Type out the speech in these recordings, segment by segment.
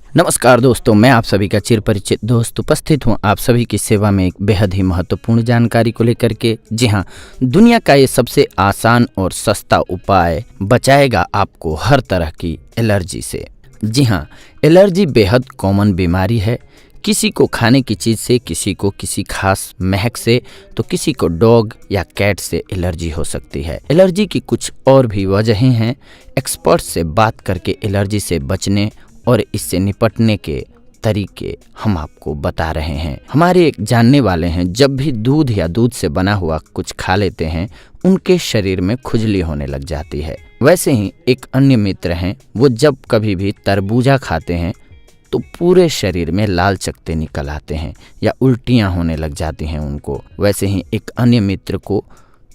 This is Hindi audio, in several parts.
नमस्कार दोस्तों, मैं आप सभी का चिर परिचित दोस्त उपस्थित हूँ आप सभी की सेवा में एक बेहद ही महत्वपूर्ण जानकारी को लेकर के। जी हाँ, दुनिया का ये सबसे आसान और सस्ता उपाय बचाएगा आपको हर तरह की एलर्जी से। जी हाँ, एलर्जी बेहद कॉमन बीमारी है। किसी को खाने की चीज़ से, किसी को किसी खास महक से, तो किसी को डॉग या कैट से एलर्जी हो सकती है। एलर्जी की कुछ और भी वजहें हैं। एक्सपर्ट से बात करके एलर्जी से बचने और इससे निपटने के तरीके हम आपको बता रहे हैं। हमारे एक जानने वाले हैं, जब भी दूध या दूध से बना हुआ कुछ खा लेते हैं उनके शरीर में खुजली होने लग जाती है। वैसे ही एक अन्य मित्र हैं, वो जब कभी भी तरबूजा खाते हैं तो पूरे शरीर में लाल चकत्ते निकल आते हैं या उल्टियां होने लग जाती हैं उनको। वैसे ही एक अन्य मित्र को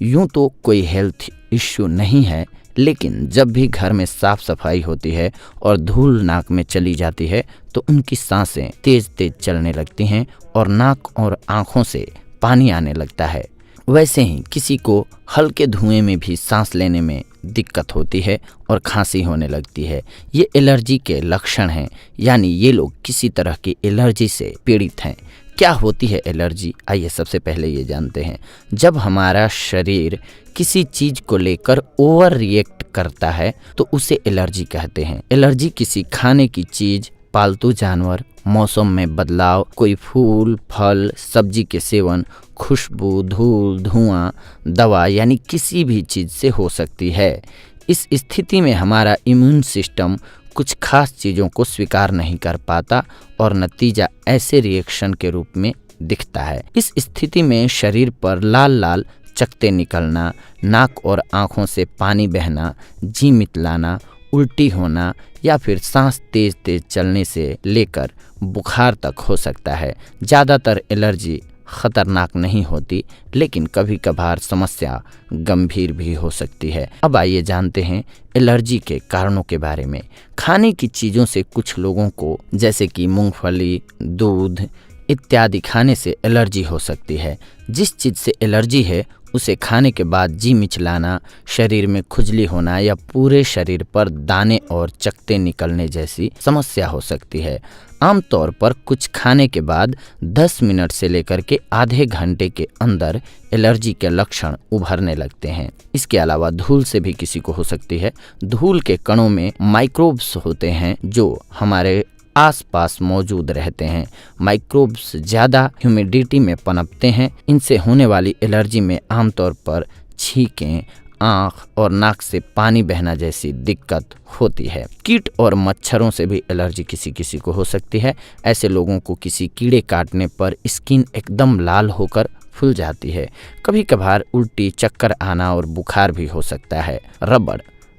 यूं तो कोई हेल्थ इश्यू नहीं है, लेकिन जब भी घर में साफ सफाई होती है और धूल नाक में चली जाती है तो उनकी सांसें तेज तेज चलने लगती हैं और नाक और आंखों से पानी आने लगता है। वैसे ही किसी को हल्के धुएं में भी सांस लेने में दिक्कत होती है और खांसी होने लगती है। ये एलर्जी के लक्षण हैं, यानी ये लोग किसी तरह की एलर्जी से पीड़ित हैं। क्या होती है एलर्जी? आइए सबसे पहले ये जानते हैं। जब हमारा शरीर किसी चीज को लेकर ओवर रिएक्ट करता है तो उसे एलर्जी कहते हैं। एलर्जी किसी खाने की चीज, पालतू जानवर, मौसम में बदलाव, कोई फूल, फल, सब्जी के सेवन, खुशबू, धूल, धुआं, दवा यानी किसी भी चीज से हो सकती है। इस स्थिति में हमारा इम्यून सिस्टम कुछ खास चीज़ों को स्वीकार नहीं कर पाता और नतीजा ऐसे रिएक्शन के रूप में दिखता है। इस स्थिति में शरीर पर लाल लाल चकत्ते निकलना, नाक और आँखों से पानी बहना, जी मितलाना, उल्टी होना या फिर सांस तेज तेज चलने से लेकर बुखार तक हो सकता है। ज़्यादातर एलर्जी खतरनाक नहीं होती, लेकिन कभी कभार समस्या गंभीर भी हो सकती है। अब आइए जानते हैं एलर्जी के कारणों के बारे में। खाने की चीज़ों से कुछ लोगों को, जैसे कि मूंगफली, दूध इत्यादि खाने से एलर्जी हो सकती है। जिस चीज़ से एलर्जी है उसे खाने के बाद जी मिचलाना, शरीर में खुजली होना या पूरे शरीर पर दाने और चकत्ते निकलने जैसी समस्या हो सकती है। आमतौर पर कुछ खाने के बाद 10 मिनट से लेकर के आधे घंटे के अंदर एलर्जी के लक्षण उभरने लगते हैं। इसके अलावा धूल से भी किसी को हो सकती है। धूल के कणों में माइक्रोब्स होते हैं जो हमारे आसपास मौजूद रहते हैं। माइक्रोब्स ज़्यादा ह्यूमिडिटी में पनपते हैं। इनसे होने वाली एलर्जी में आमतौर पर छींकें, आँख और नाक से पानी बहना जैसी दिक्कत होती है। कीट और मच्छरों से भी एलर्जी किसी किसी को हो सकती है। ऐसे लोगों को किसी कीड़े काटने पर स्किन एकदम लाल होकर फूल जाती है। कभी कभार उल्टी, चक्कर आना और बुखार भी हो सकता है।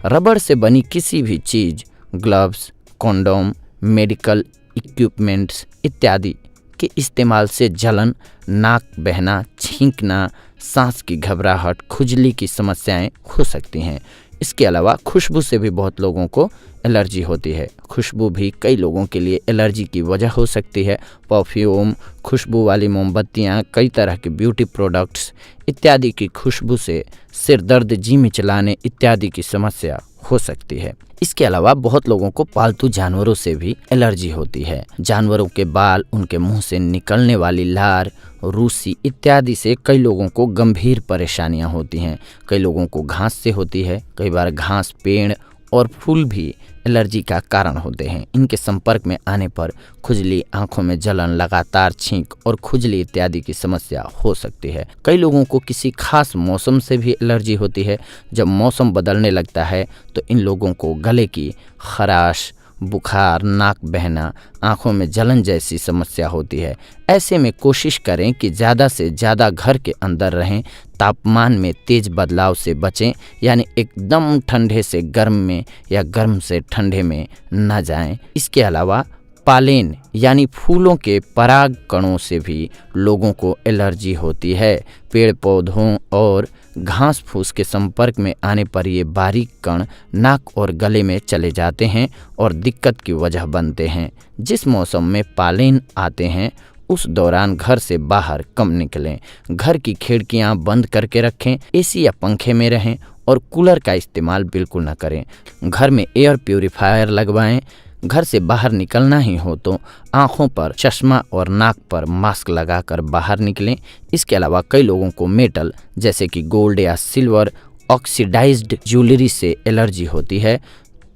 रबड़ से बनी किसी भी चीज़, ग्लव्स, कॉन्डोम, मेडिकल इक्विपमेंट्स इत्यादि के इस्तेमाल से जलन, नाक बहना, छींकना, सांस की घबराहट, खुजली की समस्याएं हो सकती हैं। इसके अलावा खुशबू से भी बहुत लोगों को एलर्जी होती है। खुशबू भी कई लोगों के लिए एलर्जी की वजह हो सकती है। परफ्यूम, खुशबू वाली मोमबत्तियाँ, कई तरह के ब्यूटी प्रोडक्ट्स इत्यादि की खुशबू से सिर दर्द, जी मिचलाने इत्यादि की समस्या हो सकती है। इसके अलावा बहुत लोगों को पालतू जानवरों से भी एलर्जी होती है। जानवरों के बाल, उनके मुंह से निकलने वाली लार, रूसी इत्यादि से कई लोगों को गंभीर परेशानियां होती हैं। कई लोगों को घास से होती है। कई बार घास, पेड़ और फूल भी एलर्जी का कारण होते हैं। इनके संपर्क में आने पर खुजली, आंखों में जलन, लगातार छींक और खुजली इत्यादि की समस्या हो सकती है। कई लोगों को किसी खास मौसम से भी एलर्जी होती है। जब मौसम बदलने लगता है तो इन लोगों को गले की खराश, बुखार, नाक बहना, आंखों में जलन जैसी समस्या होती है। ऐसे में कोशिश करें कि ज़्यादा से ज़्यादा घर के अंदर रहें। तापमान में तेज बदलाव से बचें, यानी एकदम ठंडे से गर्म में या गर्म से ठंडे में न जाएं। इसके अलावा पालेन यानी फूलों के पराग कणों से भी लोगों को एलर्जी होती है। पेड़ पौधों और घास फूस के संपर्क में आने पर ये बारीक कण नाक और गले में चले जाते हैं और दिक्कत की वजह बनते हैं। जिस मौसम में पालेन आते हैं उस दौरान घर से बाहर कम निकलें। घर की खिड़कियां बंद करके रखें। एसी या पंखे में रहें और कूलर का इस्तेमाल बिल्कुल न करें। घर में एयर प्यूरिफायर लगवाएं। घर से बाहर निकलना ही हो तो आंखों पर चश्मा और नाक पर मास्क लगाकर बाहर निकलें। इसके अलावा कई लोगों को मेटल जैसे कि गोल्ड या सिल्वर ऑक्सीडाइज्ड ज्वेलरी से एलर्जी होती है,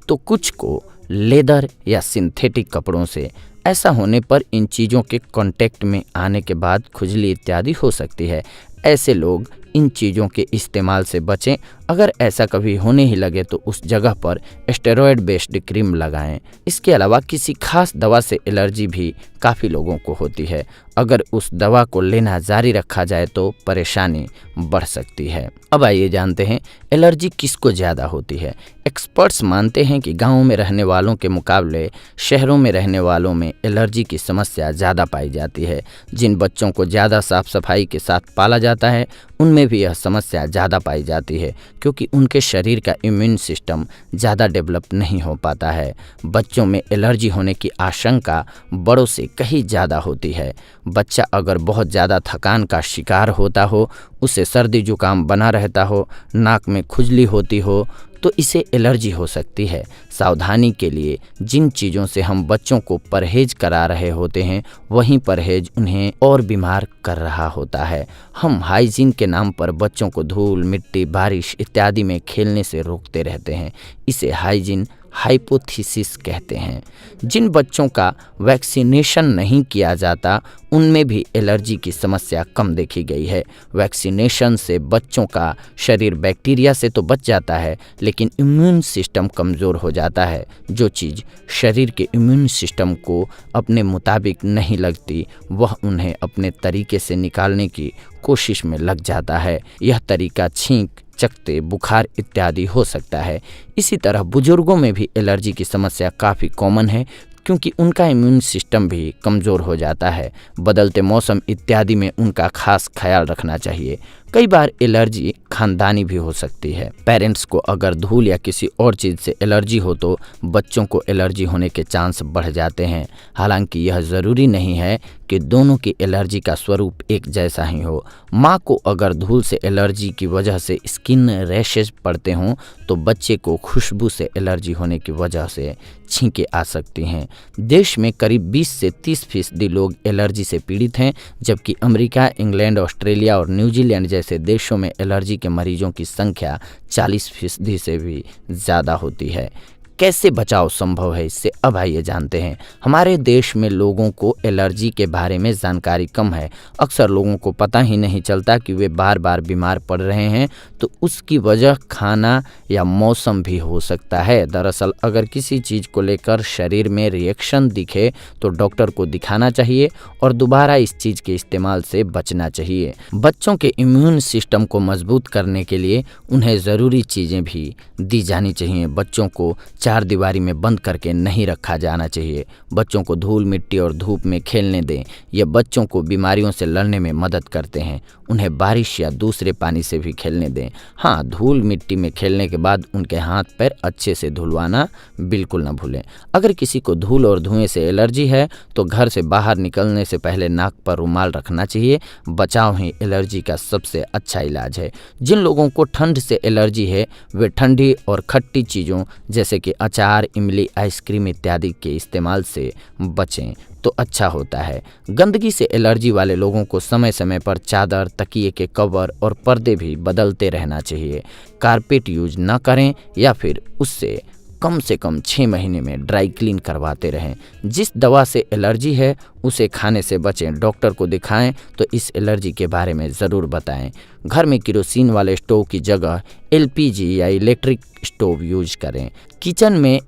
तो कुछ को लेदर या सिंथेटिक कपड़ों से। ऐसा होने पर इन चीज़ों के कांटेक्ट में आने के बाद खुजली इत्यादि हो सकती है। ऐसे लोग इन चीज़ों के इस्तेमाल से बचें। अगर ऐसा कभी होने ही लगे तो उस जगह पर स्टेरॉयड बेस्ड क्रीम लगाएं। इसके अलावा किसी खास दवा से एलर्जी भी काफ़ी लोगों को होती है। अगर उस दवा को लेना जारी रखा जाए तो परेशानी बढ़ सकती है। अब आइए जानते हैं एलर्जी किसको ज़्यादा होती है। एक्सपर्ट्स मानते हैं कि गाँव में रहने वालों के मुकाबले शहरों में रहने वालों में एलर्जी की समस्या ज़्यादा पाई जाती है। जिन बच्चों को ज़्यादा साफ सफाई के साथ पाला जाता है उनमें भी यह समस्या ज़्यादा पाई जाती है, क्योंकि उनके शरीर का इम्यून सिस्टम ज़्यादा डेवलप नहीं हो पाता है। बच्चों में एलर्जी होने की आशंका बड़ों से कहीं ज़्यादा होती है। बच्चा अगर बहुत ज़्यादा थकान का शिकार होता हो, उसे सर्दी जुकाम बना रहता हो, नाक में खुजली होती हो, तो इसे एलर्जी हो सकती है। सावधानी के लिए जिन चीज़ों से हम बच्चों को परहेज करा रहे होते हैं वहीं परहेज उन्हें और बीमार कर रहा होता है। हम हाइजीन के नाम पर बच्चों को धूल, मिट्टी, बारिश इत्यादि में खेलने से रोकते रहते हैं। इसे हाइजीन हाइपोथीसिस कहते हैं। जिन बच्चों का वैक्सीनेशन नहीं किया जाता उनमें भी एलर्जी की समस्या कम देखी गई है। वैक्सीनेशन से बच्चों का शरीर बैक्टीरिया से तो बच जाता है, लेकिन इम्यून सिस्टम कमज़ोर हो जाता है। जो चीज़ शरीर के इम्यून सिस्टम को अपने मुताबिक नहीं लगती वह उन्हें अपने तरीके से निकालने की कोशिश में लग जाता है। यह तरीका छींक, चकत्ते, बुखार इत्यादि हो सकता है। इसी तरह बुजुर्गों में भी एलर्जी की समस्या काफ़ी कॉमन है, क्योंकि उनका इम्यून सिस्टम भी कमज़ोर हो जाता है। बदलते मौसम इत्यादि में उनका खास ख्याल रखना चाहिए। कई बार एलर्जी खानदानी भी हो सकती है। पेरेंट्स को अगर धूल या किसी और चीज़ से एलर्जी हो तो बच्चों को एलर्जी होने के चांस बढ़ जाते हैं। हालांकि यह ज़रूरी नहीं है कि दोनों की एलर्जी का स्वरूप एक जैसा ही हो। माँ को अगर धूल से एलर्जी की वजह से स्किन रैशेज पड़ते हों तो बच्चे को खुशबू से एलर्जी होने की वजह से छींकें आ सकती हैं। देश में करीब 20 से 30% लोग एलर्जी से पीड़ित हैं, जबकि अमेरिका, इंग्लैंड, ऑस्ट्रेलिया और न्यूजीलैंड जैसे देशों में एलर्जी के मरीजों की संख्या 40% से भी ज़्यादा होती है। कैसे बचाव संभव है, इससे अब आइए जानते हैं। हमारे देश में लोगों को एलर्जी के बारे में जानकारी कम है। अक्सर लोगों को पता ही नहीं चलता कि वे बार बार बीमार पड़ रहे हैं, तो उसकी वजह खाना या मौसम भी हो सकता है। दरअसल अगर किसी चीज़ को लेकर शरीर में रिएक्शन दिखे तो डॉक्टर को दिखाना चाहिए और दोबारा इस चीज़ के इस्तेमाल से बचना चाहिए। बच्चों के इम्यून सिस्टम को मजबूत करने के लिए उन्हें ज़रूरी चीज़ें भी दी जानी चाहिए। बच्चों को चार दीवारी में बंद करके नहीं रखा जाना चाहिए। बच्चों को धूल, मिट्टी और धूप में खेलने दें। ये बच्चों को बीमारियों से लड़ने में मदद करते हैं। उन्हें बारिश या दूसरे पानी से भी खेलने दें। हाँ, धूल मिट्टी में खेलने के बाद उनके हाथ पैर अच्छे से धुलवाना बिल्कुल न भूलें। अगर किसी को धूल और धुएं से एलर्जी है तो घर से बाहर निकलने से पहले नाक पर रुमाल रखना चाहिए। बचाव ही एलर्जी का सबसे अच्छा इलाज है। जिन लोगों को ठंड से एलर्जी है वे ठंडी और खट्टी चीज़ों जैसे कि अचार, इमली, आइसक्रीम इत्यादि के इस्तेमाल से बचें तो अच्छा होता है। गंदगी से एलर्जी वाले लोगों को समय समय पर चादर, तकिए के कवर और पर्दे भी बदलते रहना चाहिए। कारपेट यूज न करें या फिर उससे कम से कम 6 महीने में ड्राई क्लीन करवाते रहें। जिस दवा से एलर्जी है उसे खाने से बचें। डॉक्टर को दिखाएं तो इस एलर्जी के बारे में ज़रूर बताएं। घर में किरोसिन वाले स्टोव की जगह एलपीजी या इलेक्ट्रिक स्टोव यूज करें। किचन में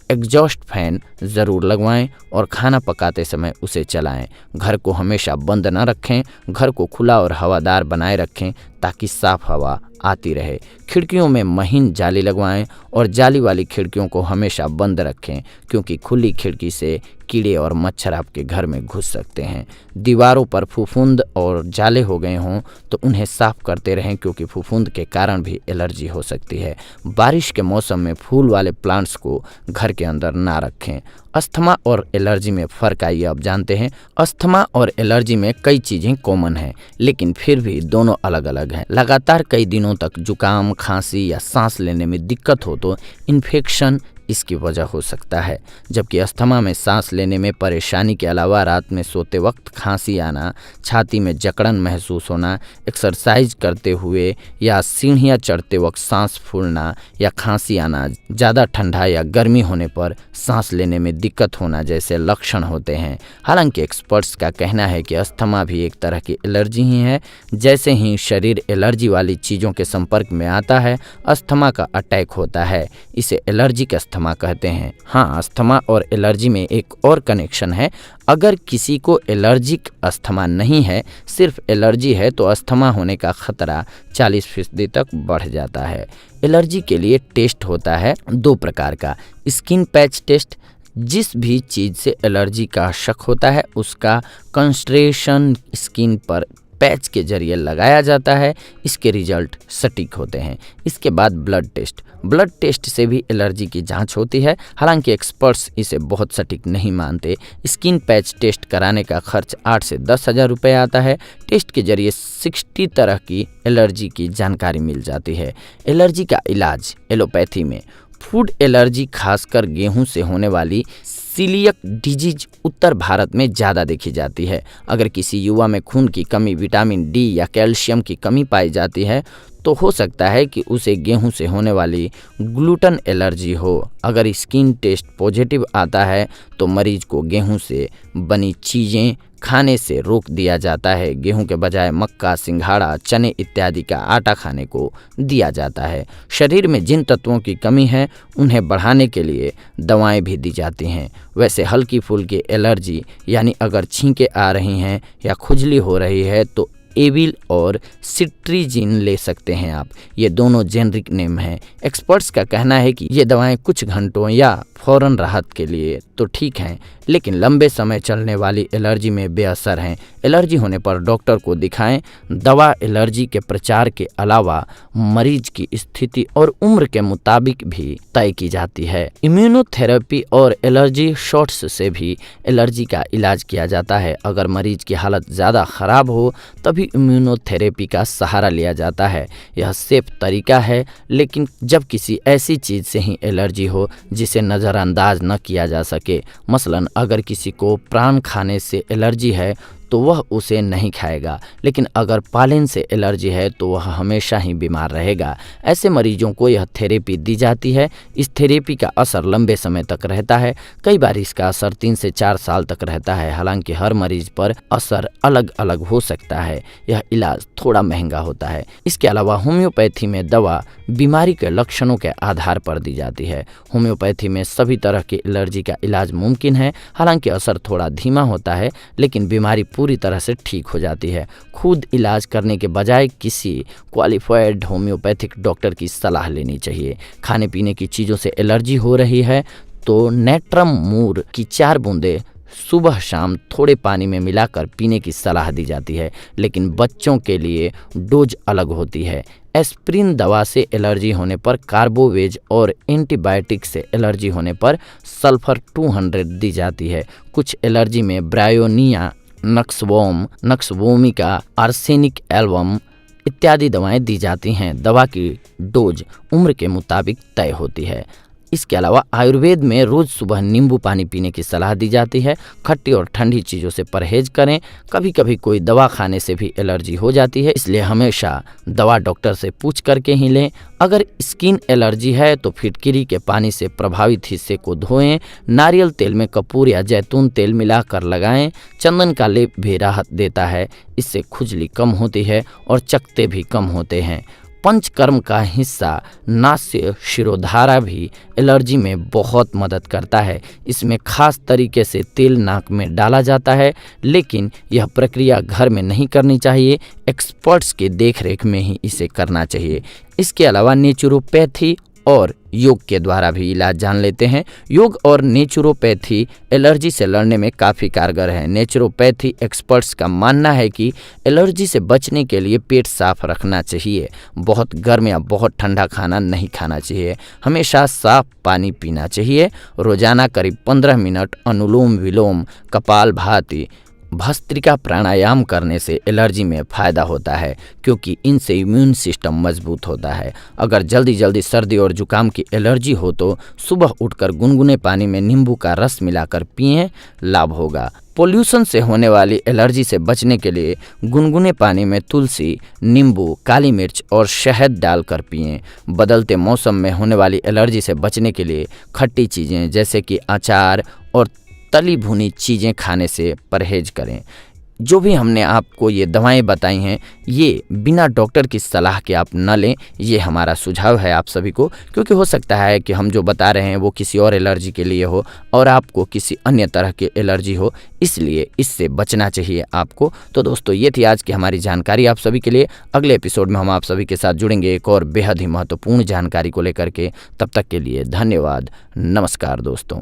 एग्जॉस्ट फैन ज़रूर लगवाएं और खाना पकाते समय उसे चलाएं। घर को हमेशा बंद न रखें। घर को खुला और हवादार बनाए रखें ताकि साफ हवा आती रहे। खिड़कियों में महीन जाली लगवाएं और जाली वाली खिड़कियों को हमेशा बंद रखें, क्योंकि खुली खिड़की से कीड़े और मच्छर आपके घर में घुस सकते हैं। दीवारों पर फफूंद और जाले हो गए हों तो उन्हें साफ करते रहें, क्योंकि फफूंद के कारण भी एलर्जी हो सकती है। बारिश के मौसम में फूल वाले प्लांट्स को घर के अंदर ना रखें। अस्थमा और एलर्जी में फ़र्क आइए अब जानते हैं। अस्थमा और एलर्जी में कई चीज़ें कॉमन हैं, लेकिन फिर भी दोनों अलग अलग हैं। लगातार कई दिनों तक जुकाम, खांसी या सांस लेने में दिक्कत हो तो इन्फेक्शन इसकी वजह हो सकता है। जबकि अस्थमा में सांस लेने में परेशानी के अलावा रात में सोते वक्त खांसी आना, छाती में जकड़न महसूस होना, एक्सरसाइज करते हुए या सीढ़ियाँ चढ़ते वक्त सांस फूलना या खांसी आना, ज़्यादा ठंडा या गर्मी होने पर सांस लेने में दिक्कत होना जैसे लक्षण होते हैं। हालांकि एक्सपर्ट्स का कहना है कि अस्थमा भी एक तरह की एलर्जी ही है। जैसे ही शरीर एलर्जी वाली चीज़ों के संपर्क में आता है, अस्थमा का अटैक होता है। इसे एलर्जिक अस्थमा कहते हैं। हाँ, अस्थमा और एलर्जी में एक और कनेक्शन है। अगर किसी को एलर्जिक अस्थमा नहीं है, सिर्फ एलर्जी है, तो अस्थमा होने का खतरा 40% तक बढ़ जाता है। एलर्जी के लिए टेस्ट होता है 2 प्रकार का। स्किन पैच टेस्ट, जिस भी चीज़ से एलर्जी का शक होता है उसका कंसंट्रेशन स्किन पर पैच के जरिए लगाया जाता है। इसके रिजल्ट सटीक होते हैं। इसके बाद ब्लड टेस्ट। ब्लड टेस्ट से भी एलर्जी की जांच होती है। हालांकि एक्सपर्ट्स इसे बहुत सटीक नहीं मानते। स्किन पैच टेस्ट कराने का खर्च 8 से 10 हज़ार रुपये आता है। टेस्ट के जरिए 60 तरह की एलर्जी की जानकारी मिल जाती है। एलर्जी का इलाज एलोपैथी में फूड एलर्जी, खासकर गेहूं से होने वाली सीलियक डिजीज उत्तर भारत में ज़्यादा देखी जाती है। अगर किसी युवा में खून की कमी, विटामिन डी या कैल्शियम की कमी पाई जाती है तो हो सकता है कि उसे गेहूं से होने वाली ग्लूटन एलर्जी हो। अगर स्किन टेस्ट पॉजिटिव आता है तो मरीज को गेहूं से बनी चीज़ें खाने से रोक दिया जाता है। गेहूं के बजाय मक्का, सिंघाड़ा, चने इत्यादि का आटा खाने को दिया जाता है। शरीर में जिन तत्वों की कमी है उन्हें बढ़ाने के लिए दवाएं भी दी जाती हैं। वैसे हल्की फुल्की एलर्जी यानी अगर छींकें आ रही हैं या खुजली हो रही है तो एविल और सिट्रीजिन ले सकते हैं आप। ये दोनों जेनरिक नेम हैं। एक्सपर्ट्स का कहना है कि ये दवाएं कुछ घंटों या फौरन राहत के लिए तो ठीक हैं, लेकिन लंबे समय चलने वाली एलर्जी में बेअसर हैं। एलर्जी होने पर डॉक्टर को दिखाएं। दवा एलर्जी के प्रचार के अलावा मरीज की स्थिति और उम्र के मुताबिक भी तय की जाती है। इम्यूनोथेरेपी और एलर्जी शॉट्स से भी एलर्जी का इलाज किया जाता है। अगर मरीज की हालत ज़्यादा खराब हो तभी इम्यूनोथेरेपी का सहारा लिया जाता है। यह सेफ तरीका है, लेकिन जब किसी ऐसी चीज़ से ही एलर्जी हो जिसे नज़रअंदाज न किया जा सके, मसलन अगर किसी को प्राण खाने से एलर्जी है तो वह उसे नहीं खाएगा, लेकिन अगर पालन से एलर्जी है तो वह हमेशा ही बीमार रहेगा। ऐसे मरीजों को यह थेरेपी दी जाती है। इस थेरेपी का असर लंबे समय तक रहता है। कई बार इसका असर 3 से 4 साल तक रहता है। हालांकि हर मरीज पर असर अलग अलग हो सकता है। यह इलाज थोड़ा महंगा होता है। इसके अलावा होम्योपैथी में दवा बीमारी के लक्षणों के आधार पर दी जाती है। होम्योपैथी में सभी तरह की एलर्जी का इलाज मुमकिन है। हालांकि असर थोड़ा धीमा होता है, लेकिन बीमारी पूरी तरह से ठीक हो जाती है। खुद इलाज करने के बजाय किसी क्वालिफाइड होम्योपैथिक डॉक्टर की सलाह लेनी चाहिए। खाने पीने की चीज़ों से एलर्जी हो रही है तो नेट्रम मूर की 4 बूंदें सुबह शाम थोड़े पानी में मिलाकर पीने की सलाह दी जाती है, लेकिन बच्चों के लिए डोज अलग होती है। एस्प्रिन दवा से एलर्जी होने पर कार्बोवेज और एंटीबायोटिक से एलर्जी होने पर सल्फर 200 दी जाती है। कुछ एलर्जी में ब्रायोनिया, नक्सवोमिका, आर्सेनिक एल्बम इत्यादि दवाएं दी जाती हैं। दवा की डोज उम्र के मुताबिक तय होती है। इसके अलावा आयुर्वेद में रोज सुबह नींबू पानी पीने की सलाह दी जाती है। खट्टी और ठंडी चीज़ों से परहेज करें। कभी कभी कोई दवा खाने से भी एलर्जी हो जाती है, इसलिए हमेशा दवा डॉक्टर से पूछ करके ही लें। अगर स्किन एलर्जी है तो फिटकिरी के पानी से प्रभावित हिस्से को धोएं। नारियल तेल में कपूर या जैतून तेल मिलाकर लगाएं। चंदन का लेप भी राहत देता है। इससे खुजली कम होती है और चकत्ते भी कम होते हैं। पंचकर्म का हिस्सा नास्य शिरोधारा भी एलर्जी में बहुत मदद करता है। इसमें खास तरीके से तेल नाक में डाला जाता है, लेकिन यह प्रक्रिया घर में नहीं करनी चाहिए। एक्सपर्ट्स के देखरेख में ही इसे करना चाहिए। इसके अलावा नेचुरोपैथी और योग के द्वारा भी इलाज जान लेते हैं। योग और नेचुरोपैथी एलर्जी से लड़ने में काफ़ी कारगर है। नेचुरोपैथी एक्सपर्ट्स का मानना है कि एलर्जी से बचने के लिए पेट साफ रखना चाहिए। बहुत गर्म या बहुत ठंडा खाना नहीं खाना चाहिए। हमेशा साफ पानी पीना चाहिए। रोजाना करीब 15 मिनट अनुलोम विलोम, कपालभाति भस्त्रिका प्राणायाम करने से एलर्जी में फ़ायदा होता है, क्योंकि इनसे इम्यून सिस्टम मजबूत होता है। अगर जल्दी जल्दी सर्दी और जुकाम की एलर्जी हो तो सुबह उठकर गुनगुने पानी में नींबू का रस मिलाकर पिएं, लाभ होगा। पोल्यूशन से होने वाली एलर्जी से बचने के लिए गुनगुने पानी में तुलसी, नींबू, काली मिर्च और शहद डालकर पिएं। बदलते मौसम में होने वाली एलर्जी से बचने के लिए खट्टी चीज़ें जैसे कि अचार और तली भुनी चीज़ें खाने से परहेज करें। जो भी हमने आपको ये दवाएं बताई हैं, ये बिना डॉक्टर की सलाह के आप न लें, ये हमारा सुझाव है आप सभी को, क्योंकि हो सकता है कि हम जो बता रहे हैं वो किसी और एलर्जी के लिए हो और आपको किसी अन्य तरह की एलर्जी हो, इसलिए इससे बचना चाहिए आपको। तो दोस्तों, ये थी आज की हमारी जानकारी आप सभी के लिए। अगले एपिसोड में हम आप सभी के साथ जुड़ेंगे एक और बेहद ही महत्वपूर्ण जानकारी को लेकर के। तब तक के लिए धन्यवाद। नमस्कार दोस्तों।